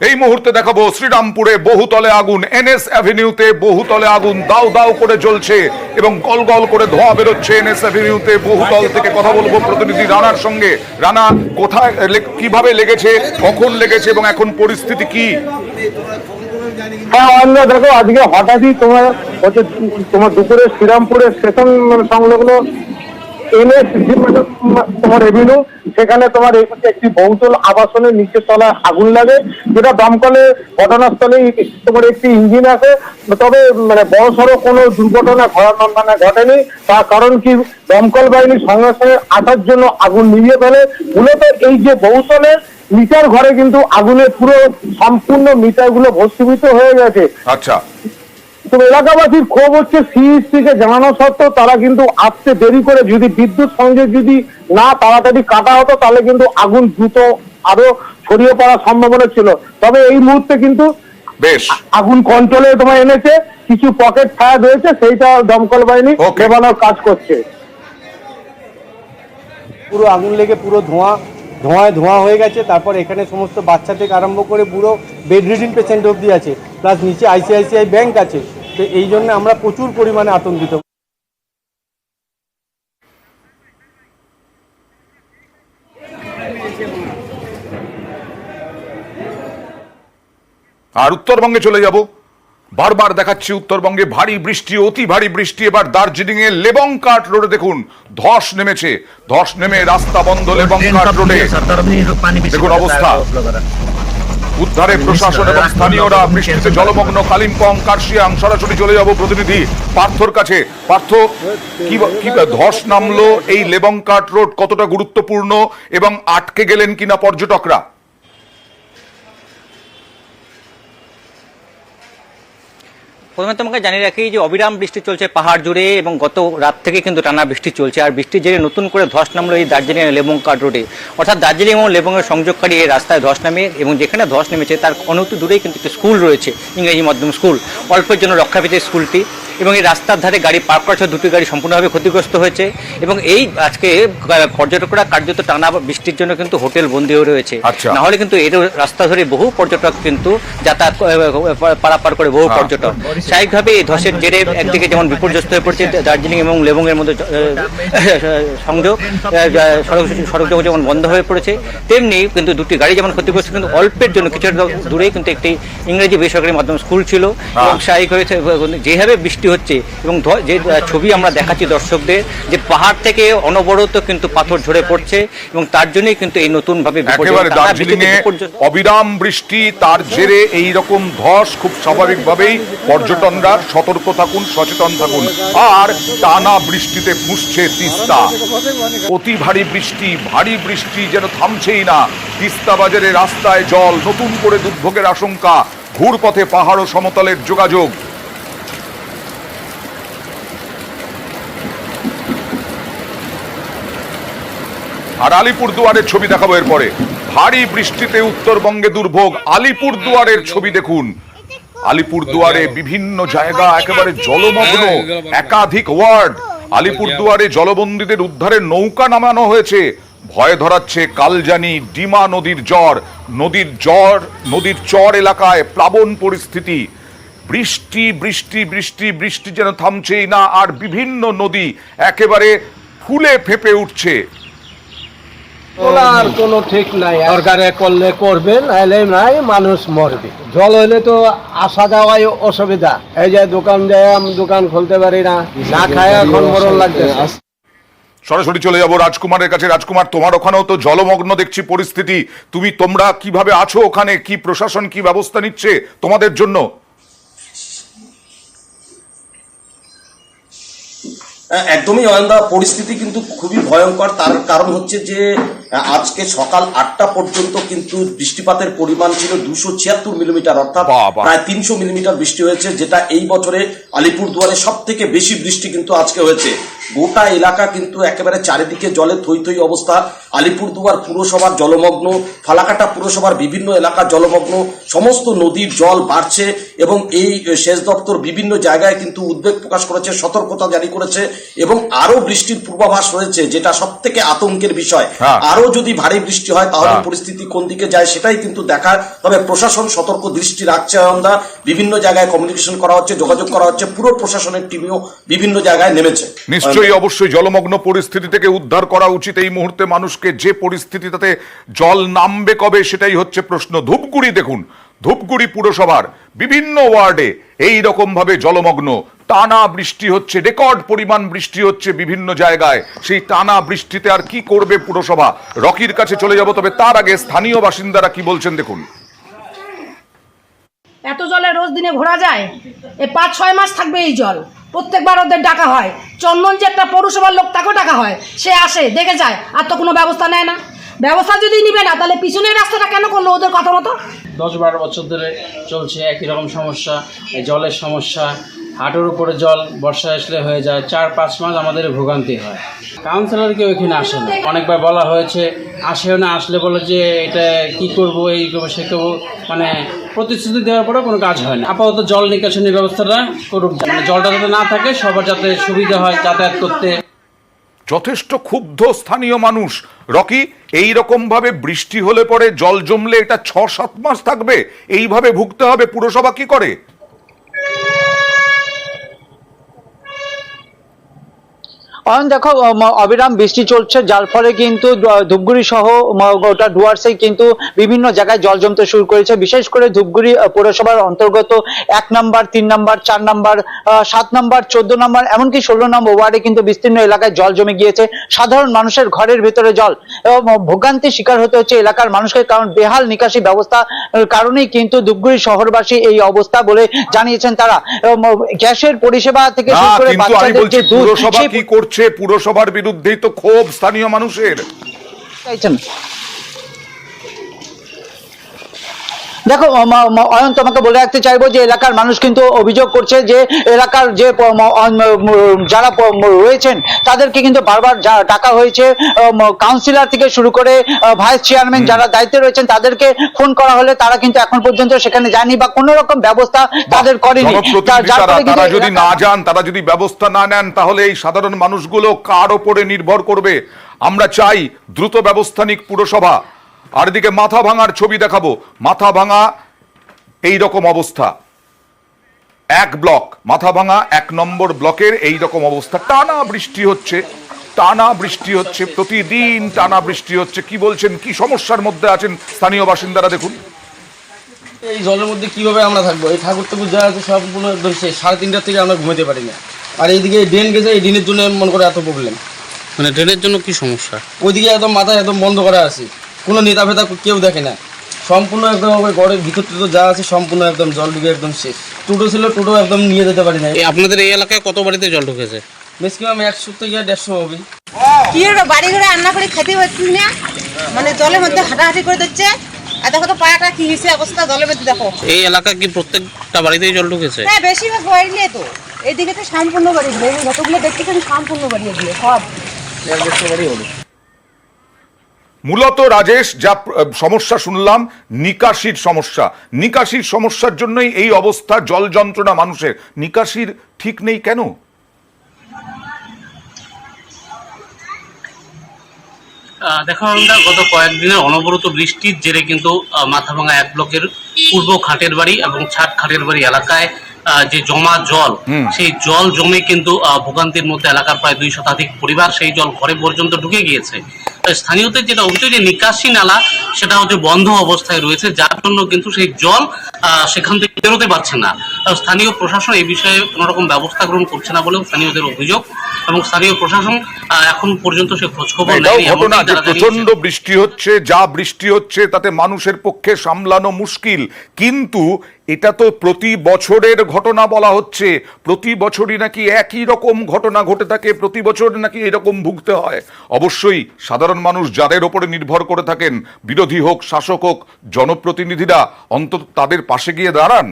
এই মুহূর্তে দেখাবো শ্রীরামপুরে বহুতলে আগুন, এনএস অ্যাভিনিউতে বহুতলে আগুন দাউ দাউ করে জ্বলছে এবং গল গল করে ধোঁয়া বেরোচ্ছে এনএস অ্যাভিনিউতে বহুতল থেকে। কথা বলবো প্রতিনিধি রানার সঙ্গে। রানা, কোথায় কিভাবে লেগেছে, কখন লেগেছে এবং এখন পরিস্থিতি কি? হ্যাঁ, দেখো আজকে হঠাৎই তোমার দুপুরে শ্রীরামপুরের স্টেশন সংলগ্ন এনএস তোমার এভিনিউ, সেখানে তোমার একটি বহুতল আবাসনের নিচের তলায় আগুন লাগে, যেটা দমকলে ঘটনাস্থলে তোমার একটি ইঞ্জিন আছে। তবে বড় সড়ো কোনো দুর্ঘটনা ঘটেনি। তার কারণ কি, দমকল বাহিনী সঙ্গে সঙ্গে আসার জন্য আগুন নিভিয়ে ফেলে। মূলত এই যে বহুতলের মিটার ঘরে কিন্তু আগুনের পুরো সম্পূর্ণ মিটারগুলো ভস্মীভূত হয়ে গেছে। আচ্ছা, তো এলাকাবাসীর ক্ষোভ হচ্ছে সিইসিকে জানানো সত্ত্বেও তারা কিন্তু আসতে দেরি করে। যদি বিদ্যুৎ সংযোগ যদি না তাড়াতাড়ি কাটা হতো তাহলে কিন্তু আগুন দ্রুত আরো ছড়িয়ে পড়ার সম্ভাবনা ছিল। তবে এই মুহূর্তে কিন্তু বেশ আগুন কন্ট্রোলে তোমার এনেছে। কিছু পকেট ফায়ার রয়েছে, সেইটা দমকল বাহিনী নেভানোর কাজ করছে। পুরো আগুন লেগে পুরো ধোঁয়া হয়ে গেছে। তারপর এখানে সমস্ত বাচ্চা থেকে আরম্ভ করে পুরো বেড রিডিং পেশেন্ট অবধি আছে, প্লাস নিচে আইসিআইসিআই ব্যাংক আছে। তো এই জন্য আমরা প্রচুর পরিমাণে আতঙ্কিত। আর উত্তরবঙ্গে চলে যাব। বারবার দেখাচ্ছি উত্তরবঙ্গে ভারী বৃষ্টি, অতি ভারী বৃষ্টি। এবার দার্জিলিং এ লেবংকাট রোডে দেখুন ধস নেমেছে। ধস নেমে রাস্তা বন্ধ লেবংকাট রোডে। দেখুন অবস্থা। উদ্ধারে প্রশাসন এবং স্থানীয়রা। বৃষ্টিতে জলমগ্ন কালিম্পং, কার্শিয়াং। সরাসরি চলে যাব প্রতিনিধি পার্থর কাছে। পার্থ, কি ধস নামলো এই লেবংকাট রোড, কতটা গুরুত্বপূর্ণ এবং আটকে গেলেন কিনা পর্যটকরা? প্রথমে তোমাকে জানিয়ে রাখি যে অবিরাম বৃষ্টি চলছে পাহাড় জুড়ে এবং গত রাত থেকে কিন্তু টানা বৃষ্টি চলছে। আর বৃষ্টির জেরে নতুন করে ধস নামলো এই দার্জিলিং লেবংকাট রোডে, অর্থাৎ দার্জিলিং এবং লেবংয়ের সংযোগকারী এই রাস্তায় ধস নামে। এবং যেখানে ধস নেমেছে তার অনতি দূরেই কিন্তু একটা স্কুল রয়েছে, ইংরেজি মাধ্যম স্কুল। অল্পের জন্য রক্ষা পেয়েছে স্কুলটি। এবং এই রাস্তার ধারে গাড়ি পার্ক করা ছিল, দুটি গাড়ি সম্পূর্ণভাবে ক্ষতিগ্রস্ত হয়েছে। এবং এই আজকে পর্যটকরা কার্যত টানা বৃষ্টির জন্য কিন্তু হোটেল বন্দী হয়ে রয়েছে। না হলে কিন্তু এর রাস্তা ধরে বহু পর্যটক কিন্তু যাতায়াত পারাপার করে বহু পর্যটক। স্বাভাবিকভাবে এই ধসের জেরে একদিকে যেমন বিপর্যস্ত হয়ে পড়ছে দার্জিলিং এবং লেবং এর মধ্যে সংযোগ, সড়ক যোগাযোগ যেমন বন্ধ হয়ে পড়েছে, তেমনি কিন্তু দুটি গাড়ি যেমন ক্ষতিগ্রস্ত। কিন্তু অল্পের জন্য কিছু দূরেই কিন্তু একটি ইংরেজি বেসরকারি মাধ্যম স্কুল ছিল। এবং স্বাভাবিকভাবে যেভাবে বৃষ্টি হচ্ছে এবং যে ছবি আমরা দেখাচ্ছি দর্শকদের, যে পাহাড় থেকে অনবরত কিন্তু পাথর ঝরে পড়ছে এবং তার জন্যই কিন্তু এই নতুন ভাবে অবিরাম বৃষ্টি, তার জেরে এই রকম ধস। খুব স্বাভাবিকভাবেই পর্যটনরা সতর্ক থাকুন, সচেতন থাকুন। আর টানা বৃষ্টিতে ফুঁসছে তিস্তা। অতি ভারী বৃষ্টি যেন থামছেই না। তিস্তা বাজারে রাস্তায় জল, নতুন করে দুর্ভোগের আশঙ্কা। ঘুরপথে পাহাড় ও সমতলের যোগাযোগ। আর আলিপুরদুয়ারের ছবি দেখাবো এরপরে। ভারী বৃষ্টিতে উত্তরবঙ্গে দুর্ভোগ। আলিপুরদুয়ারের ছবি দেখুন। আলিপুরদুয়ারে বিভিন্ন জায়গা একেবারে জলমগ্ন, একাধিক ওয়ার্ড। আলিপুরদুয়ারে জলবন্দীদের উদ্ধারে নৌকা নামানো হয়েছে। ভয় ধরাচ্ছে কালজানি, ডিমা নদীর চর এলাকায় প্লাবন পরিস্থিতি। বৃষ্টি যেন থামছেই না। আর বিভিন্ন নদী একেবারে ফুলে ফেঁপে উঠছে। আর কোনো ঠিক নাই, সরকারে করলে করবে, নাইলে নাই, মানুষ মরবে। জল হইলে তো আসা যাওয়াই অসুবিধা। এই যে দোকান খুলতে পারি না, না খায় এখন মরণ লাগতেছে। সরাসরি চলে যাবো রাজকুমারের কাছে। রাজকুমার, তোমার ওখানেও তো জলমগ্ন দেখছি পরিস্থিতি। তোমরা কিভাবে আছো ওখানে? কি প্রশাসন কি ব্যবস্থা নিচ্ছে তোমাদের জন্য? একদমই অয়নদা, পরিস্থিতি কিন্তু খুবই ভয়ঙ্কর। তার কারণ হচ্ছে যে আজকে সকাল 8টা পর্যন্ত কিন্তু বৃষ্টিপাতের পরিমাণ ছিল 276 মিলিমিটার, অর্থাৎ প্রায় 300 মিলিমিটার বৃষ্টি হয়েছে, যেটা এই বছরে আলিপুরদুয়ারে সব থেকে বেশি বৃষ্টি কিন্তু আজকে হয়েছে। গোটা এলাকা কিন্তু একেবারে চারিদিকে জলে থই থই অবস্থা। আলিপুরদুয়ার পুরসভার জলমগ্ন, ফালাকাটা পুরসভার বিভিন্ন এলাকা জলমগ্ন, সমস্ত নদীর জল বাড়ছে এবং এই সেচ দপ্তর বিভিন্ন জায়গায় কিন্তু উদ্বেগ প্রকাশ করেছে, সতর্কতা জারি করেছে এবং আরো বৃষ্টির পূর্বাভাস রয়েছে, যেটা সব থেকে আতঙ্কের বিষয়। আরো আরো যদি ভারী বৃষ্টি হয় তাহলে পরিস্থিতি কোন দিকে যায় সেটাই কিন্তু দেখার। তবে প্রশাসন সতর্ক দৃষ্টি রাখছে অয়নদা, বিভিন্ন জায়গায় কমিউনিকেশন করা হচ্ছে, যোগাযোগ করা হচ্ছে, পুরো প্রশাসনের টিমও বিভিন্ন জায়গায় নেমেছে। নিশ্চয়ই অবশ্যই জলমগ্ন পরিস্থিতি থেকে উদ্ধার করা উচিত এই মুহূর্তে মানুষকে। যে পরিস্থিতি তাতে জল নামবে কবে সেটাই হচ্ছে প্রশ্ন। ধূপগুড়ি দেখুন, ধূপগুড়ি পুরসভার বিভিন্ন ওয়ার্ডে এই রকম ভাবে জলমগ্ন, টানা বৃষ্টি হচ্ছে, রেকর্ড পরিমাণ বৃষ্টি হচ্ছে বিভিন্ন জায়গায়। সেই টানা বৃষ্টিতে আর কি করবে পুরসভা? রকির কাছে চলে যাব, তবে তার আগে স্থানীয় বাসিন্দারা কি বলছেন দেখুন। এত জলে রোজ দিনে ঘোরা যায়? এই 5-6 মাস থাকবে এই জল। প্রত্যেকবার ওদের ডাকা হয়, চন্দন যে একটা পৌরসভার লোক তাকেও ডাকা হয়, সে আসে দেখে যায়, আর তো কোনো ব্যবস্থা নেয় না। ব্যবস্থা যদি নিবে না তাহলে পিছনের রাস্তাটা কেন করলো ওদের কথা মতো? 10-12 বছর ধরে চলছে একই রকম সমস্যা, এই জলের সমস্যা। হাঁটুর উপরে জল বর্ষা আসলে হয়ে যায়, 4-5 মাস আমাদের ভোগান্তি হয়। কাউন্সিলর কেউ এখানে আসে না, অনেকবার বলা হয়েছে, আসেও না। আসলে বলে যে এটা কি করব, এই করবো, সে করবো, মানে প্রতিশ্রুতি দেওয়ার পরেও কোনো কাজ হয় না। আপাতত জল নিকাশনের ব্যবস্থাটা করুক, মানে জলটা যাতে না থাকে, সবার যাতে সুবিধা হয় যাতায়াত করতে। যথেষ্ট ক্ষুব্ধ স্থানীয় মানুষ। রকি, এই রকম ভাবে বৃষ্টি হলে পরে জল জমলে এটা 6-7 মাস থাকবে, এইভাবে ভুগতে হবে। পুরসভা কি করে? দেখো, অবিরাম বৃষ্টি চলছে, যার ফলে কিন্তু ধূপগুড়ি সহ গোটা ডুয়ার্সে কিন্তু বিভিন্ন জায়গায় জল জমতে শুরু করেছে। বিশেষ করে ধূপগুড়ি পৌরসভার অন্তর্গত 1 নম্বর, 3 নম্বর, 4 নম্বর, 7 নম্বর, 14 নম্বর, এমনকি 16 নম্বর ওয়ার্ডে কিন্তু বিস্তীর্ণ এলাকায় জল জমে গিয়েছে। সাধারণ মানুষের ঘরের ভেতরে জল, ভোগান্তির শিকার হতে হচ্ছে এলাকার মানুষকে, কারণ বেহাল নিকাশি ব্যবস্থা কারণেই কিন্তু ধূপগুড়ি শহরবাসী এই অবস্থা বলে জানিয়েছেন তারা। গ্যাসের পরিষেবা থেকে শুরু করে বাচ্চাদের যে দুধ, কি করছে পুরসভার বিরুদ্ধেই তো ক্ষোভ স্থানীয় মানুষের। দেখো অয়ন, তোমাকে বলে রাখতে চাইবো যে এলাকার মানুষ কিন্তু অভিযোগ করছে যে এলাকার যে যারা রয়েছেন তাদেরকে কিন্তু বারবার ডাকা হয়েছে। কাউন্সিলর থেকে শুরু করে ভাইস চেয়ারম্যান যারা দায়িত্বে রয়েছেন তাদেরকে ফোন করা হলে তারা কিন্তু এখন পর্যন্ত সেখানে যায়নি বা কোনো রকম ব্যবস্থা তাদের করেনি। তারা যদি না যান, তারা যদি ব্যবস্থা না নেন, তাহলে এই সাধারণ মানুষগুলো কার ওপরে নির্ভর করবে? আমরা চাই দ্রুত ব্যবস্থা নিক পুরসভা। আর এদিকে মাথা ভাঙার ছবি দেখাবো। মাথা ভাঙা এই রকম অবস্থা, 1 ব্লক মাথা ভাঙা 1 নম্বর ব্লকের এই রকম অবস্থা। টানা বৃষ্টি হচ্ছে, টানা বৃষ্টি হচ্ছে, প্রতিদিন টানা বৃষ্টি হচ্ছে। কি বলছেন, কি সমস্যার মধ্যে আছেন স্থানীয় বাসিন্দারা দেখুন। এই জলের মধ্যে কিভাবে আমরা থাকবো? এই ঠাকুর টাকুর যা আছে সবগুলো একদম শেষ। 3:30 থেকে আমরা ঘুমাতে পারি না। আর এইদিকে ড্রেন গেছে, এই ড্রেনের জন্য মনে করে এত প্রবলেম। মানে ড্রেনের জন্য কি সমস্যা? ওইদিকে একদম মাথায় একদম বন্ধ করা আছে, কোনো নেতা ফেতা কেউ দেখে না। সম্পূর্ণ একদম ঘরের ভিতর টিতর যা আছে সম্পূর্ণ একদম জল ঢুকে একদম শেষ। টোটো ছিল, টোটো একদম নিয়ে যেতে পারি না। আপনাদের এই এলাকায় কত বাড়িতে জল ঢুকেছে? ম্যাক্সিমাম 100 থেকে 150 হবে। কি হলো, বাড়ি ঘরে রান্না করে খেতে হচ্ছে না, মানে জলের মধ্যে হাঁটাহাঁটি করে দিচ্ছে। আর দেখো তো পায়াটা কি হয়েছে অবস্থা, জলের মধ্যে দেখো। এই এলাকা কি প্রত্যেকটা বাড়িতেই জল ঢুকেছে? হ্যাঁ, বেশিরভাগ বাড়ি নিয়ে তো এইদিকে তো সম্পূর্ণ বাড়ি, যতগুলো দেখতেছেন সম্পূর্ণ বাড়ি এগুলো সব 100 বাড়ি হলো। মূলত রাজেশ, যা সমস্যা শুনলাম, নিকাশির সমস্যা। নিকাশির সমস্যার জন্যই এই অবস্থা, জল যন্ত্রণা মানুষের। নিকাশির ঠিক নেই কেন? দেখো, আমরা গত কয়েকদিনের অনবরত বৃষ্টির জেরে কিন্তু মাথাভাঙা 1 ব্লকের পূর্ব খাটের বাড়ি এবং ছাট খাটের বাড়ি এলাকায় যে জমা জল, সেই জল জমে কিন্তু ভোগান্তির মধ্যে এলাকার প্রায় 2 শতাধিক পরিবার, সেই জল ঘরে পর্যন্ত ঢুকে গিয়েছে। স্থানীয়দের যেটা অভিযোগ, যে নিকাশি নালা সেটা হচ্ছে বন্ধ অবস্থায় রয়েছে, যার জন্য কিন্তু সেই জল সেখান থেকে বেরোতে পারছে না। স্থানীয় প্রশাসন এই বিষয়ে কোনো রকম ব্যবস্থা গ্রহণ করছে না বলেও স্থানীয়দের অভিযোগ, এবং স্থানীয় প্রশাসন এখন পর্যন্ত সে খোঁজখবর নেয়নি। প্রচন্ড বৃষ্টি হচ্ছে, যা বৃষ্টি হচ্ছে তাতে মানুষের পক্ষে সামলানো মুশকিল। কিন্তু এটা তো প্রতি বছরের ঘটনা বলা হচ্ছে, প্রতি বছরই নাকি একই রকম ঘটনা ঘটে থাকে, প্রতি বছর নাকি এরকম ভুগতে হয়। অবশ্যই সাধারণ মানুষ যাদের ওপরে নির্ভর করে থাকেন, বিরোধী হোক শাসক হোক, জনপ্রতিনিধিরা অন্তত তাদের পাশে গিয়ে দাঁড়ান।